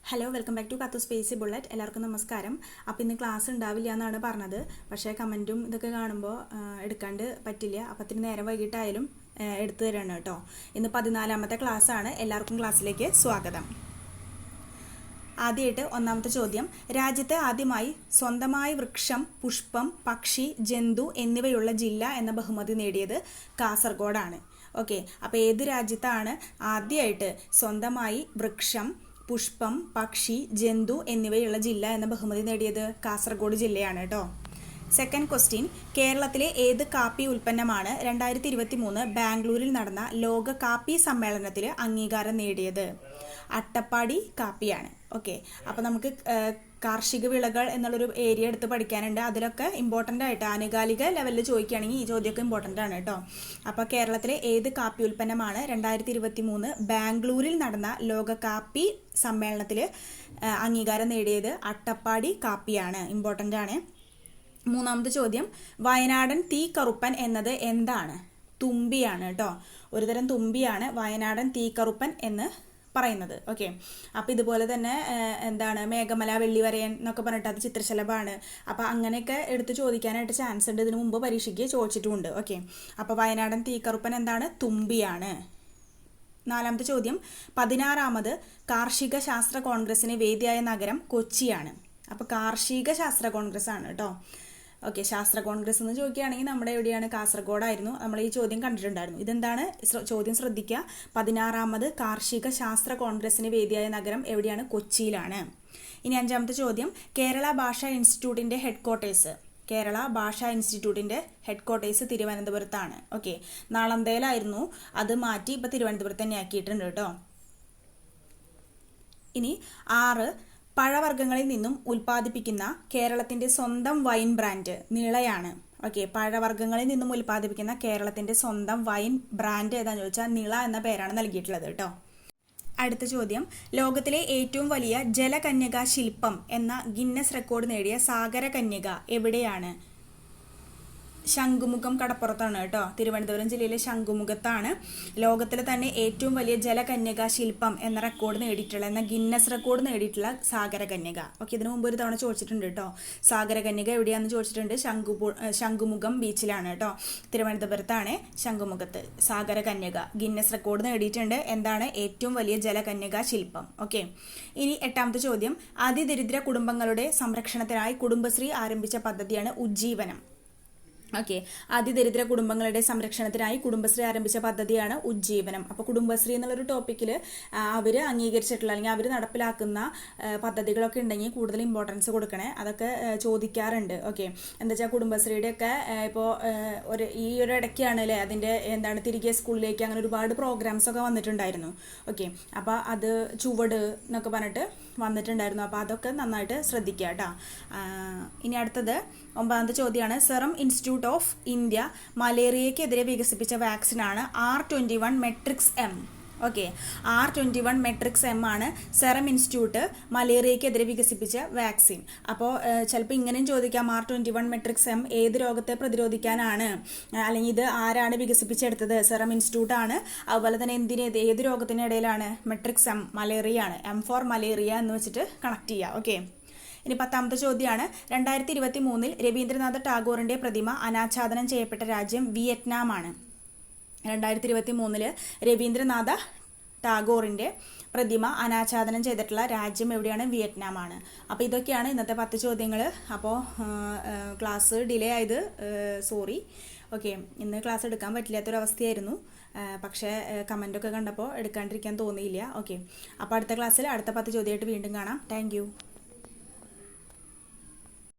Hello welcome back to കത്തു space bullet. എല്ലാവർക്കും നമസ്കാരം. അപ്പോൾ ഇന്ന് ക്ലാസ് ഉണ്ടാവില്ല എന്നാണ് പറഞ്ഞത്. പക്ഷേ കമൻറ്റും ഇതൊക്കെ കാണുമ്പോൾ എടുക്കാണ്ട് പറ്റില്ല. അപ്പോൾ ഇത്തിരി നേരം വൈകിട്ടായാലും എടുത്തു തരണം കേട്ടോ. ഇന്ന് 14ാമത്തെ ക്ലാസ്സാണ്. എല്ലാവർക്കും ക്ലാസ്സിലേക്ക് സ്വാഗതം. ആദ്യമായിട്ട് ഒന്നാമത്തെ ചോദ്യം, രാജ്യത്ത് ആദ്യമായി സ്വന്തമായി വൃക്ഷം, പുഷ്പം, പക്ഷി, ജന്തു എന്നിവയുള്ള ജില്ല എന്ന ബഹുമതി നേടിയത് കാസർഗോഡാണ്. ഓക്കെ, അപ്പോൾ ഏത് രാജ്യത്താണ് ആദ്യമായിട്ട് സ്വന്തമായി വൃക്ഷം, പുഷ്പം, പക്ഷി, ജന്തു എന്നിവയുള്ള ജില്ല എന്ന ബഹുമതി നേടിയത്? കാസർഗോഡ് ജില്ലയാണ് കേട്ടോ. സെക്കൻഡ് ക്വസ്റ്റ്യൻ, കേരളത്തിലെ ഏത് കാപ്പി ഉൽപ്പന്നമാണ് 2023 ബാംഗ്ലൂരിൽ നടന്ന ലോക കാപ്പി സമ്മേളനത്തിൽ അംഗീകാരം നേടിയത്? അട്ടപ്പാടി കാപ്പിയാണ്. ഓക്കെ, അപ്പോൾ നമുക്ക് കാർഷിക വിളകൾ എന്നുള്ളൊരു ഏരിയ എടുത്ത് പഠിക്കാനുണ്ട്. അതിലൊക്കെ ഇമ്പോർട്ടൻ്റ് ആയിട്ട് ആനുകാലിക ലെവലിൽ ചോദിക്കുകയാണെങ്കിൽ ഈ ചോദ്യമൊക്കെ ഇമ്പോർട്ടൻ്റ് ആണ് കേട്ടോ. അപ്പോൾ കേരളത്തിലെ ഏത് കാപ്പി ഉൽപ്പന്നമാണ് 2023 ബാംഗ്ലൂരിൽ നടന്ന ലോക കാപ്പി സമ്മേളനത്തിൽ അംഗീകാരം നേടിയത്? അട്ടപ്പാടി കാപ്പിയാണ്. ഇമ്പോർട്ടൻ്റ് ആണ്. മൂന്നാമത്തെ ചോദ്യം, വയനാടൻ തീ കറുപ്പൻ എന്നത് എന്താണ്? തുമ്പിയാണ് കേട്ടോ. ഒരുതരം തുമ്പിയാണ് വയനാടൻ തീ കറുപ്പൻ എന്ന് പറയുന്നത്. ഓക്കെ, അപ്പോൾ ഇതുപോലെ തന്നെ എന്താണ് മേഘമല, വെള്ളിവരയൻ എന്നൊക്കെ പറഞ്ഞിട്ട് അത് ചിത്രശലഭമാണ്. അപ്പോൾ അങ്ങനെയൊക്കെ എടുത്ത് ചോദിക്കാനായിട്ട് ചാൻസ് ഉണ്ട്. ഇതിനു മുമ്പ് പരീക്ഷയ്ക്ക് ചോദിച്ചിട്ടുമുണ്ട്. ഓക്കെ, അപ്പോൾ വയനാടൻ തീക്കറുപ്പൻ എന്താണ്? തുമ്പിയാണ്. നാലാമത്തെ ചോദ്യം, 16ാമത് കാർഷിക ശാസ്ത്ര കോൺഗ്രസിന് വേദിയായ നഗരം കൊച്ചിയാണ്. അപ്പോൾ കാർഷിക ശാസ്ത്ര കോൺഗ്രസ് ആണ് കേട്ടോ. ഓക്കെ, ശാസ്ത്ര കോൺഗ്രസ് എന്ന് ചോദിക്കുകയാണെങ്കിൽ നമ്മുടെ എവിടെയാണ്? കാസർഗോഡായിരുന്നു. നമ്മൾ ഈ ചോദ്യം കണ്ടിട്ടുണ്ടായിരുന്നു. ഇതെന്താണ് ചോദ്യം? ശ്രദ്ധിക്കുക. 16ാമത് കാർഷിക ശാസ്ത്ര കോൺഗ്രസിന് വേദിയായ നഗരം എവിടെയാണ്? കൊച്ചിയിലാണ്. ഇനി അഞ്ചാമത്തെ ചോദ്യം, കേരള ഭാഷാ ഇൻസ്റ്റിറ്റ്യൂട്ടിൻ്റെ ഹെഡ്ക്വാർട്ടേഴ്സ്. കേരള ഭാഷാ ഇൻസ്റ്റിറ്റ്യൂട്ടിൻ്റെ ഹെഡ്ക്വാർട്ടേഴ്സ് തിരുവനന്തപുരത്താണ്. ഓക്കെ, നാളന്തയിലായിരുന്നു, അത് മാറ്റി ഇപ്പോൾ തിരുവനന്തപുരത്ത് തന്നെ ആക്കിയിട്ടുണ്ട് കേട്ടോ. ഇനി 6, പഴവർഗ്ഗങ്ങളിൽ നിന്നും ഉൽപ്പാദിപ്പിക്കുന്ന കേരളത്തിൻ്റെ സ്വന്തം വൈൻ ബ്രാൻഡ് നിളയാണ്. ഓക്കെ, പഴവർഗ്ഗങ്ങളിൽ നിന്നും ഉൽപ്പാദിപ്പിക്കുന്ന കേരളത്തിൻ്റെ സ്വന്തം വൈൻ ബ്രാൻഡ് ഏതാണെന്ന് ചോദിച്ചാൽ നിള എന്ന പേരാണ് നൽകിയിട്ടുള്ളത് കേട്ടോ. അടുത്ത ചോദ്യം, ലോകത്തിലെ ഏറ്റവും വലിയ ജലകന്യക ശില്പം എന്ന ഗിന്നസ് റെക്കോർഡ് നേടിയ സാഗരകന്യക എവിടെയാണ്? ശംഖുമുഖം കടപ്പുറത്താണ് കേട്ടോ. തിരുവനന്തപുരം ജില്ലയിലെ ശംഖുമുഖത്താണ് ലോകത്തിലെ തന്നെ ഏറ്റവും വലിയ ജലകന്യക ശില്പം എന്ന റെക്കോർഡ് നേടിയിട്ടുള്ള, എന്ന ഗിന്നസ് റെക്കോർഡ് നേടിയിട്ടുള്ള സാഗരകന്യക. ഓക്കെ, ഇതിനു മുമ്പ് ഒരു തവണ ചോദിച്ചിട്ടുണ്ട് കേട്ടോ. സാഗരകന്യക എവിടെയാണെന്ന് ചോദിച്ചിട്ടുണ്ട്. ശംഖുമുഖം ബീച്ചിലാണ് കേട്ടോ. തിരുവനന്തപുരത്താണ് ശംഖുമുഖത്ത് സാഗരകന്യക ഗിന്നസ് റെക്കോർഡ് നേടിയിട്ടുണ്ട്. എന്താണ്? ഏറ്റവും വലിയ ജലകന്യക ശില്പം. ഓക്കെ, ഇനി 8ാമത്തെ ചോദ്യം, അതിദരിദ്ര കുടുംബങ്ങളുടെ സംരക്ഷണത്തിനായി കുടുംബശ്രീ ആരംഭിച്ച പദ്ധതിയാണ് ഉജ്ജീവനം. ഓക്കെ, അതിദരിദ്ര കുടുംബങ്ങളുടെ സംരക്ഷണത്തിനായി കുടുംബശ്രീ ആരംഭിച്ച പദ്ധതിയാണ് ഉജ്ജീവനം. അപ്പോൾ കുടുംബശ്രീ എന്നുള്ളൊരു ടോപ്പിക്കിൽ അവർ അംഗീകരിച്ചിട്ടുള്ള അല്ലെങ്കിൽ അവർ നടപ്പിലാക്കുന്ന പദ്ധതികളൊക്കെ ഉണ്ടെങ്കിൽ കൂടുതൽ ഇമ്പോർട്ടൻസ് കൊടുക്കണേ. അതൊക്കെ ചോദിക്കാറുണ്ട്. ഓക്കെ, എന്താ വെച്ചാൽ കുടുംബശ്രീയുടെ ഒക്കെ ഇപ്പോൾ ഈ ഒരു ഇടയ്ക്കാണ് അല്ലേ അതിൻ്റെ എന്താണ് തിരികെ സ്കൂളിലേക്ക് അങ്ങനെ ഒരുപാട് പ്രോഗ്രാംസ് ഒക്കെ വന്നിട്ടുണ്ടായിരുന്നു. ഓക്കെ, അപ്പോൾ അത് ചുവട് എന്നൊക്കെ പറഞ്ഞിട്ട് വന്നിട്ടുണ്ടായിരുന്നു. അപ്പോൾ അതൊക്കെ നന്നായിട്ട് ശ്രദ്ധിക്കുക കേട്ടോ. ഇനി അടുത്തത് 9ാമത്തെ ചോദ്യമാണ്, സെറം ഇൻസ്റ്റിറ്റ്യൂട്ട് ഓഫ് ഇന്ത്യ മലേറിയക്കെതിരെ വികസിപ്പിച്ച വാക്സിനാണ് R21 matrix M. Okay, R21 matrix M ആണ് സെറം ഇൻസ്റ്റിറ്റ്യൂട്ട് മലേറിയക്കെതിരെ വികസിപ്പിച്ച വാക്സിൻ. അപ്പോൾ ചിലപ്പോൾ ഇങ്ങനെയും ചോദിക്കാം, R21 മെട്രിക്സ് എം ഏത് രോഗത്തെ പ്രതിരോധിക്കാനാണ്, അല്ലെങ്കിൽ ഇത് ആരാണ് വികസിപ്പിച്ചെടുത്തത്? സെറം ഇൻസ്റ്റിറ്റ്യൂട്ടാണ്. അതുപോലെ തന്നെ ഏത് രോഗത്തിനിടയിലാണ്? മെട്രിക്സ് എം, മലേറിയ ആണ്. M ഫോർ മലേറിയ എന്ന് വെച്ചിട്ട് കണക്ട് ചെയ്യുക. ഓക്കെ, ഇനി 10ാമത്തെ ചോദ്യമാണ്, 2023 രവീന്ദ്രനാഥ ടാഗോറിൻ്റെ പ്രതിമ അനാച്ഛാദനം ചെയ്യപ്പെട്ട രാജ്യം വിയറ്റ്നാമാണ്. 2023 രവീന്ദ്രനാഥ ടാഗോറിൻ്റെ പ്രതിമ അനാച്ഛാദനം ചെയ്തിട്ടുള്ള രാജ്യം എവിടെയാണ്? വിയറ്റ്നാമാണ്. അപ്പോൾ ഇതൊക്കെയാണ് ഇന്നത്തെ 10 ചോദ്യങ്ങൾ. അപ്പോൾ ക്ലാസ് ഡിലേ ആയത് സോറി. ഓക്കെ, ഇന്ന് ക്ലാസ് എടുക്കാൻ പറ്റില്ലാത്തൊരവസ്ഥയായിരുന്നു. പക്ഷേ കമൻറ്റൊക്കെ കണ്ടപ്പോൾ എടുക്കാണ്ടിരിക്കാൻ തോന്നിയില്ല. ഓക്കെ, അപ്പോൾ അടുത്ത ക്ലാസ്സിൽ അടുത്ത 10 ചോദ്യമായിട്ട് വീണ്ടും കാണാം. താങ്ക്